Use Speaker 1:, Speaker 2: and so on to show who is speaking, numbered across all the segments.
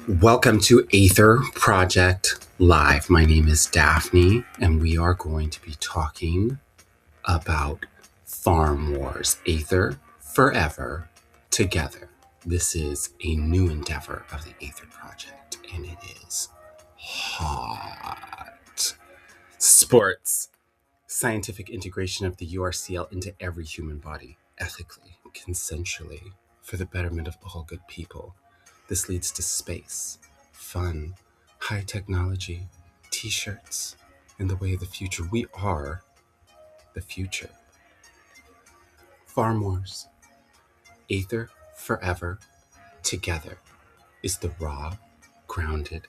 Speaker 1: Welcome to Aether Project Live. My name is Daphne, and we are going to be talking about Farm Wars Aether Forever Together. This is a new endeavor of the Aether Project, and it is hot. Sports, scientific integration of the URCL into every human body, ethically, consensually, for the betterment of all good people. This leads to space, fun, high technology, t-shirts, and the way of the future. We are the future. Farm Wars, Aether Forever Together is the raw, grounded,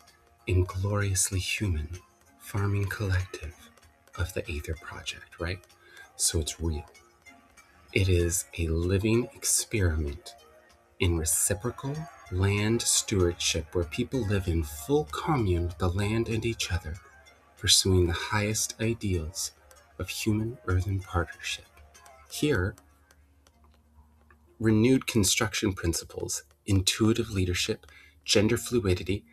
Speaker 1: and gloriously human farming collective of the Aether Project, right? So it's real. It is a living experiment in reciprocal land stewardship where people live in full commune with the land and each other, pursuing the highest ideals of human earthen partnership. Here, renewed construction principles, intuitive leadership, gender fluidity,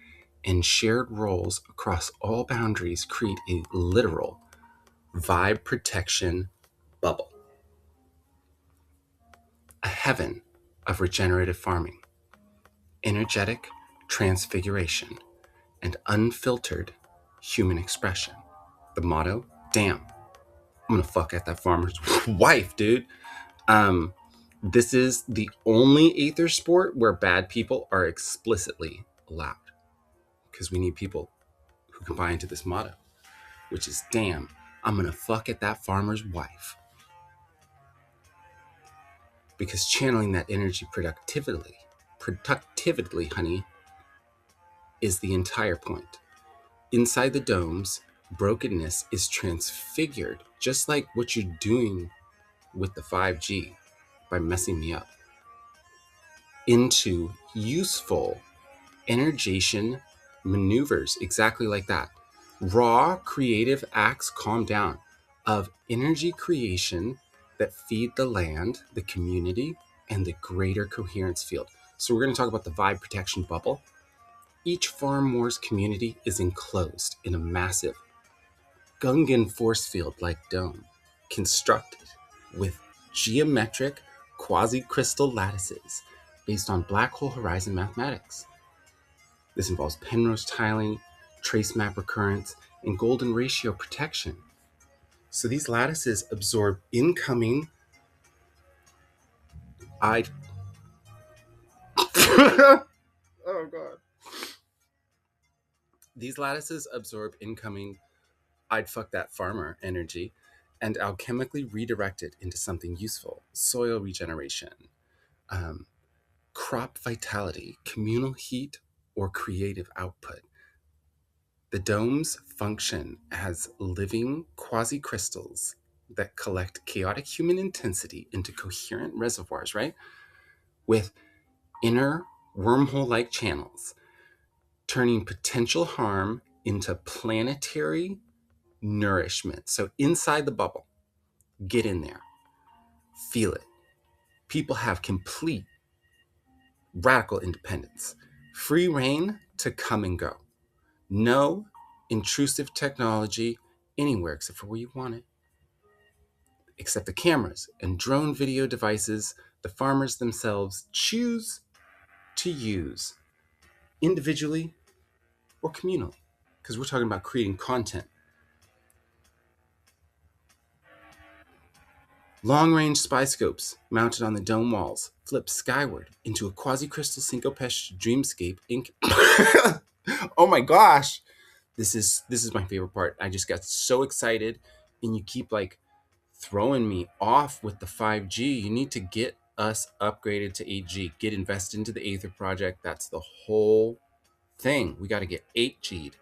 Speaker 1: and shared roles across all boundaries create a literal vibe protection bubble, a heaven of regenerative farming, energetic transfiguration, and unfiltered human expression. The motto, damn, I'm gonna fuck at that farmer's wife, dude. This is the only Aether sport where bad people are explicitly allowed, because we need people who can buy into this motto, which is, damn, I'm gonna fuck at that farmer's wife. Because channeling that energy productively, honey, is the entire point. Inside the domes, brokenness is transfigured, just like what you're doing with the 5G by messing me up, into useful energization maneuvers, exactly like that. Raw creative acts, calm down, of energy creation that feed the land, the community, and the greater coherence field. So we're going to talk about the vibe protection bubble. Each Farm Wars community is enclosed in a massive Gungan force field-like dome, constructed with geometric quasi-crystal lattices based on black hole horizon mathematics. This involves Penrose tiling, trace map recurrence, and golden ratio protection. So these lattices absorb incoming oh god. These lattices absorb incoming I'd fuck that farmer energy and alchemically redirect it into something useful. Soil regeneration, crop vitality, communal heat, or creative output. The domes function as living quasi-crystals that collect chaotic human intensity into coherent reservoirs, right? With inner wormhole-like channels, turning potential harm into planetary nourishment. So inside the bubble, get in there, feel it. People have complete radical independence, free reign to come and go. No intrusive technology anywhere except for where you want it. Except the cameras and drone video devices the farmers themselves choose to use individually or communally, because we're talking about creating content. Long-range spy scopes mounted on the dome walls flip skyward into a quasi-crystal syncopesh dreamscape ink. Oh my gosh, this is my favorite part. I just got so excited, and you keep like throwing me off with the 5G. You need to get us upgraded to 8G. Get invested into the Aether project. That's the whole thing. We got to get 8G'd.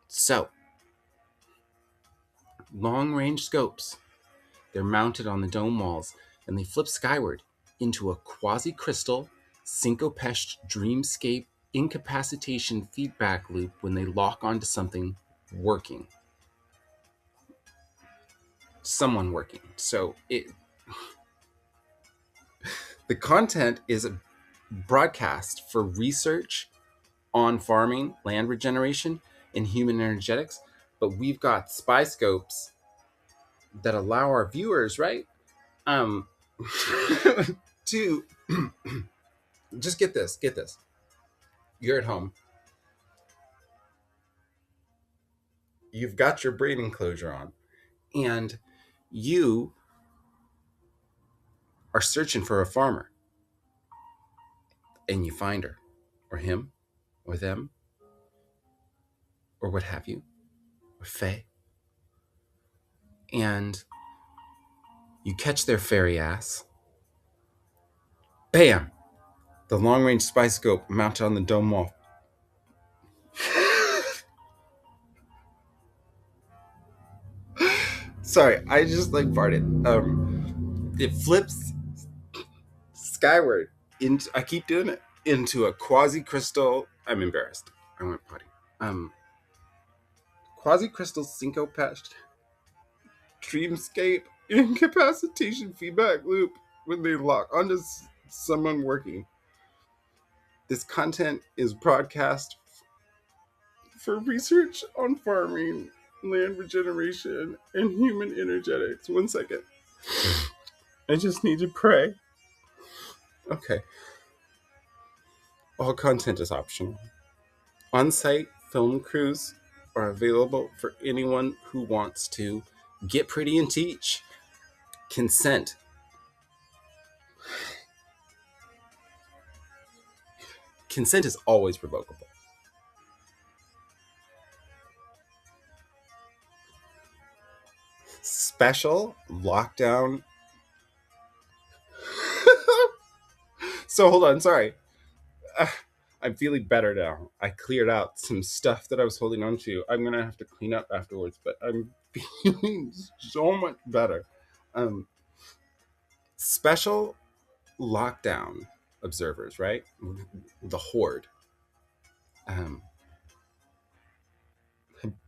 Speaker 1: So long-range scopes. They're mounted on the dome walls, and they flip skyward into a quasi-crystal, syncopeshed dreamscape incapacitation feedback loop when they lock onto something working. Someone working. So the content is broadcast for research on farming, land regeneration, and human energetics. But we've got spy scopes that allow our viewers, right? Um, to just get this. You're at home. You've got your brain enclosure on, and you are searching for a farmer, and you find her, or him, or them, or what have you, or Faye, and you catch their fairy ass. Bam! The long range spy scope mounted on the dome wall. Sorry, I just like farted. It flips skyward into. I keep doing it into a quasi crystal. I'm embarrassed. I went potty. Quasi crystal syncopatched dreamscape incapacitation feedback loop when they lock onto someone working. This content is broadcast for research on farming, land regeneration, and human energetics. 1 second. I just need to pray. Okay. All content is optional. On-site film crews are available for anyone who wants to get pretty and teach. Consent. Consent is always revocable. Special lockdown. So hold on, sorry. I'm feeling better now. I cleared out some stuff that I was holding on to. I'm gonna have to clean up afterwards, but I'm feeling so much better. Special lockdown observers, right? The horde.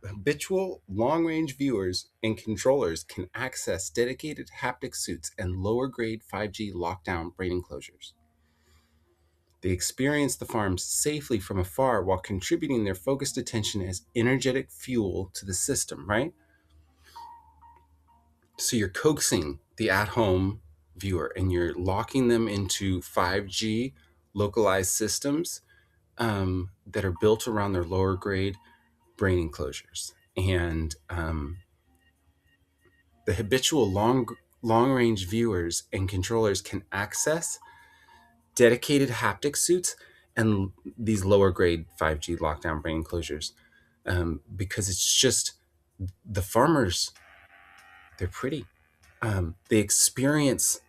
Speaker 1: Habitual long-range viewers and controllers can access dedicated haptic suits and lower-grade 5G lockdown brain enclosures. They experience the farms safely from afar while contributing their focused attention as energetic fuel to the system, right? So you're coaxing the at-home viewer and you're locking them into 5G localized systems that are built around their lower grade brain enclosures. And the habitual long range viewers and controllers can access dedicated haptic suits and these lower grade 5G lockdown brain enclosures because it's just the farmers, they're pretty. They experience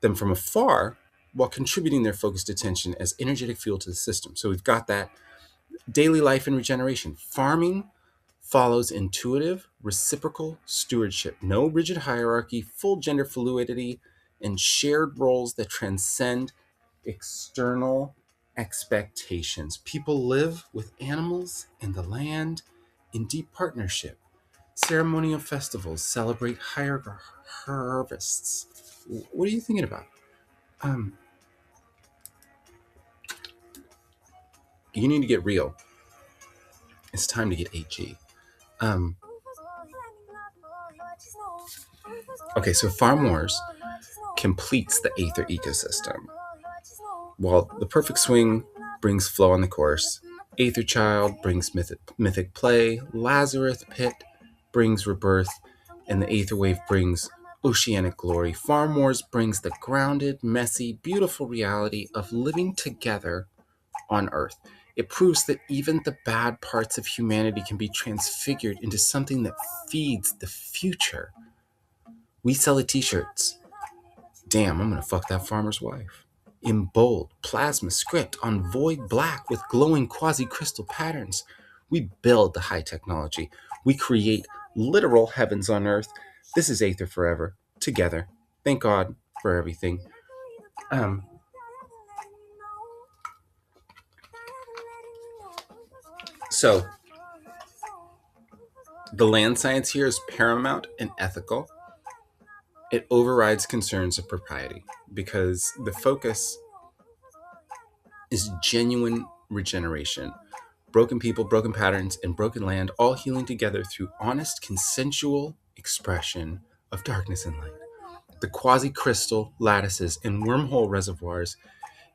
Speaker 1: them from afar while contributing their focused attention as energetic fuel to the system. So we've got that daily life and regeneration. Farming follows intuitive, reciprocal stewardship, no rigid hierarchy, full gender fluidity, and shared roles that transcend external expectations. People live with animals and the land in deep partnership. Ceremonial festivals celebrate higher harvests. What are you thinking about? You need to get real. It's time to get 8G. Okay, so Farm Wars completes the Aether ecosystem. While the Perfect Swing brings flow on the course, Aether Child brings mythic play, Lazarus Pit brings rebirth, and the Aether Wave brings oceanic glory. Farm Wars brings the grounded, messy, beautiful reality of living together on Earth. It proves that even the bad parts of humanity can be transfigured into something that feeds the future. We sell t-shirts. Damn, I'm gonna fuck that farmer's wife. In bold, plasma script on void black with glowing quasi-crystal patterns. We build the high technology. We create literal heavens on earth. This is Aether Forever. Together. Thank God for everything. So, the land science here is paramount and ethical. It overrides concerns of propriety because the focus is genuine regeneration Broken people, broken patterns, and broken land all healing together through honest, consensual expression of darkness and light. The quasi-crystal lattices and wormhole reservoirs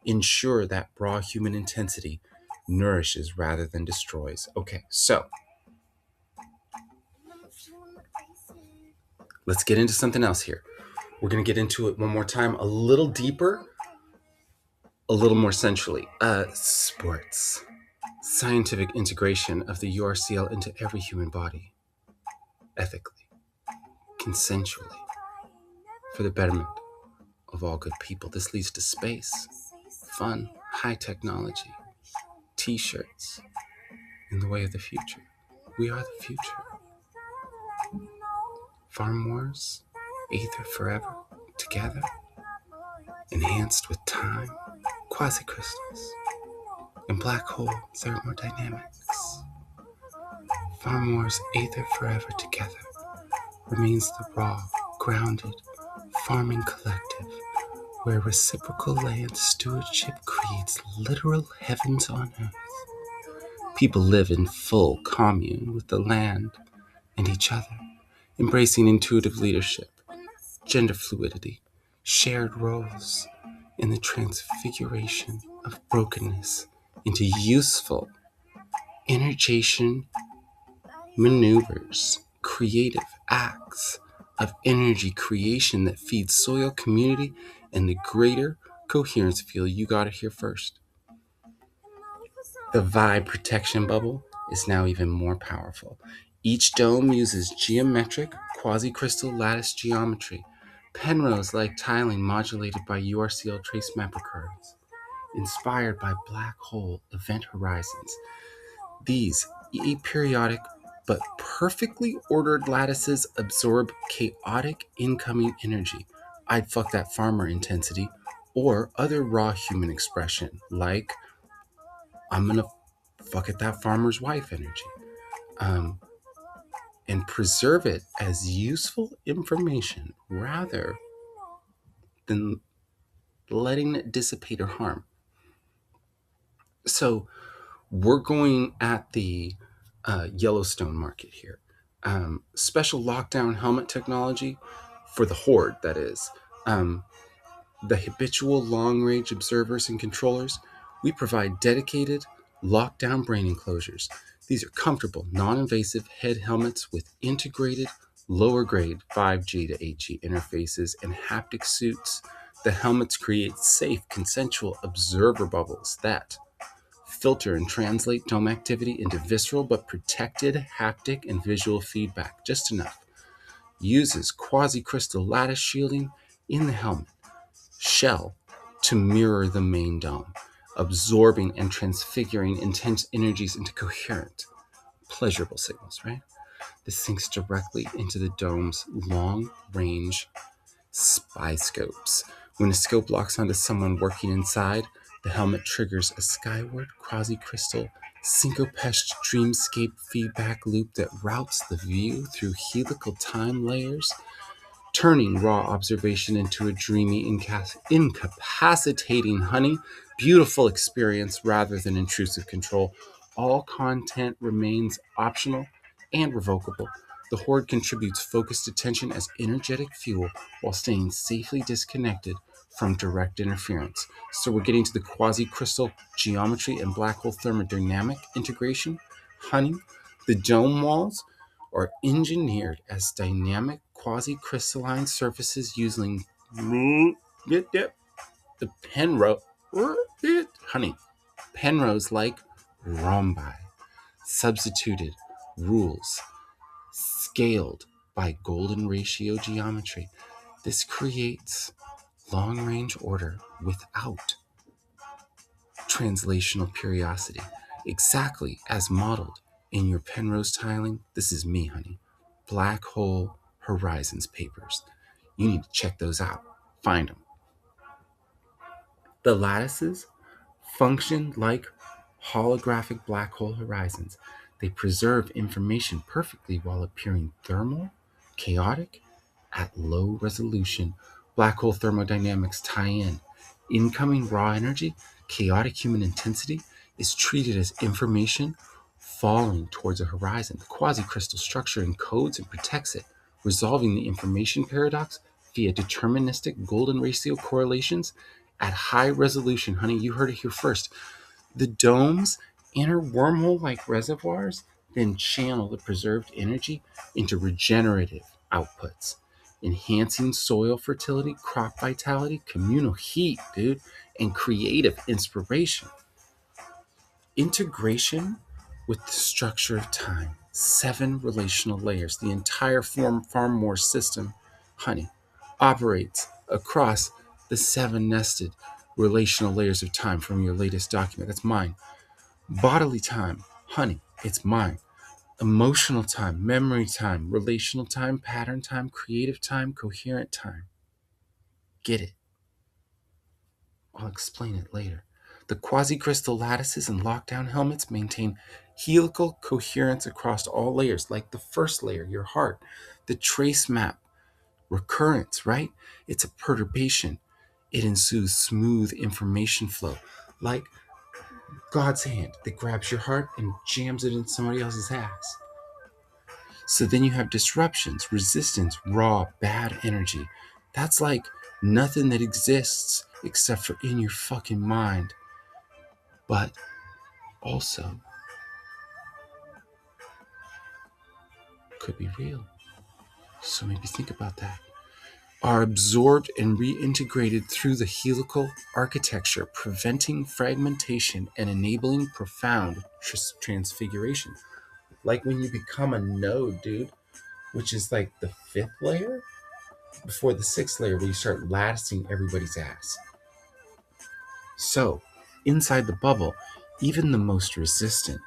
Speaker 1: ensure that raw human intensity nourishes rather than destroys. Okay, so let's get into something else here. We're going to get into it one more time, a little deeper, a little more centrally. Sports. Scientific integration of the URCL into every human body, ethically, consensually, for the betterment of all good people. This leads to space, fun, high technology, t-shirts, in the way of the future. We are the future. Farm wars, Aether forever, together, enhanced with time, quasi-crystals, and black hole thermodynamics. Farm wars, Aether forever, together, remains the raw, grounded, farming collective where reciprocal land stewardship creates literal heavens on earth. People live in full commune with the land and each other, embracing intuitive leadership, gender fluidity, shared roles, and the transfiguration of brokenness into useful energization maneuvers, creative acts of energy creation that feeds soil, community, and the greater coherence field. You got it here first. The vibe protection bubble is now even more powerful. Each dome uses geometric quasi-crystal lattice geometry, Penrose-like tiling modulated by URCL trace mapper cards, inspired by black hole event horizons. These aperiodic but perfectly ordered lattices absorb chaotic incoming energy. I'd fuck that farmer intensity or other raw human expression, like I'm gonna fuck at that farmer's wife energy, and preserve it as useful information rather than letting it dissipate or harm. So we're going at the Yellowstone market here. Special lockdown helmet technology for the Horde, that is. The habitual long-range observers and controllers, we provide dedicated lockdown brain enclosures. These are comfortable, non-invasive head helmets with integrated lower-grade 5G to 8G interfaces and haptic suits. The helmets create safe, consensual observer bubbles that filter and translate dome activity into visceral but protected haptic and visual feedback, just enough. Uses quasi-crystal lattice shielding in the helmet shell to mirror the main dome, absorbing and transfiguring intense energies into coherent, pleasurable signals, right? This sinks directly into the dome's long-range spy scopes. When a scope locks onto someone working inside, the helmet triggers a skyward quasi-crystal syncopeshed dreamscape feedback loop that routes the view through helical time layers, turning raw observation into a dreamy, incapacitating honey, beautiful experience rather than intrusive control. All content remains optional and revocable. The Horde contributes focused attention as energetic fuel while staying safely disconnected from direct interference. So we're getting to the quasi-crystal geometry and black hole thermodynamic integration. Honey, the dome walls are engineered as dynamic quasi-crystalline surfaces using the Penrose, honey, Penrose-like rhombi, substituted rules, scaled by golden ratio geometry. This creates long-range order without translational periodicity, exactly as modeled in your Penrose tiling. This is me, honey. Black Hole Horizons papers. You need to check those out. Find them. The lattices function like holographic black hole horizons. They preserve information perfectly while appearing thermal, chaotic, at low resolution. Black hole thermodynamics tie in incoming raw energy, chaotic human intensity is treated as information falling towards a horizon. The quasi-crystal structure encodes and protects it, resolving the information paradox via deterministic golden ratio correlations at high resolution. Honey, you heard it here first. The dome's inner wormhole-like reservoirs then channel the preserved energy into regenerative outputs, enhancing soil fertility, crop vitality, communal heat, dude, and creative inspiration. Integration with the structure of time, 7 relational layers, the entire farm more system, honey, operates across the 7 nested relational layers of time from your latest document. That's mine. Bodily time, honey, it's mine. Emotional time, memory time, relational time, pattern time, creative time, coherent time. Get it? I'll explain it later. The quasi-crystal lattices and lockdown helmets maintain helical coherence across all layers, like the first layer, your heart. The trace map, recurrence, right? It's a perturbation. It ensues smooth information flow, like God's hand that grabs your heart and jams it in somebody else's ass. So then you have disruptions, resistance, raw, bad energy. That's like nothing that exists except for in your fucking mind. But also could be real. So maybe think about that. Are absorbed and reintegrated through the helical architecture, preventing fragmentation and enabling profound transfiguration. Like when you become a node, dude, which is like the 5th layer before the 6th layer, where you start latticing everybody's ass. So, inside the bubble, even the most resistant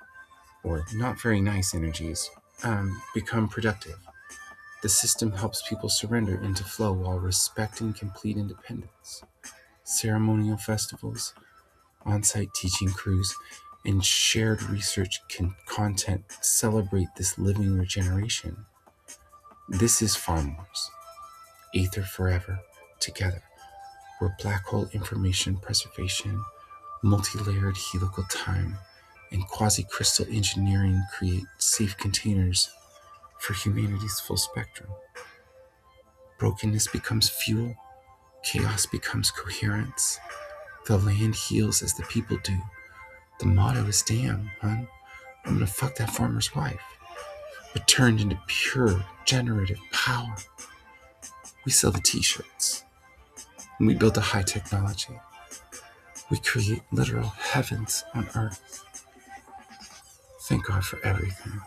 Speaker 1: or not very nice energies become productive. The system helps people surrender into flow while respecting complete independence. Ceremonial festivals, on-site teaching crews, and shared research content celebrate this living regeneration. This is Farm Wars, Aether Forever, together, where black hole information preservation, multi-layered helical time, and quasi-crystal engineering create safe containers for humanity's full spectrum. Brokenness becomes fuel, chaos becomes coherence. The land heals as the people do. The motto is, damn, hun, I'm gonna fuck that farmer's wife. But turned into pure generative power. We sell the t-shirts. And we build the high technology. We create literal heavens on earth. Thank God for everything.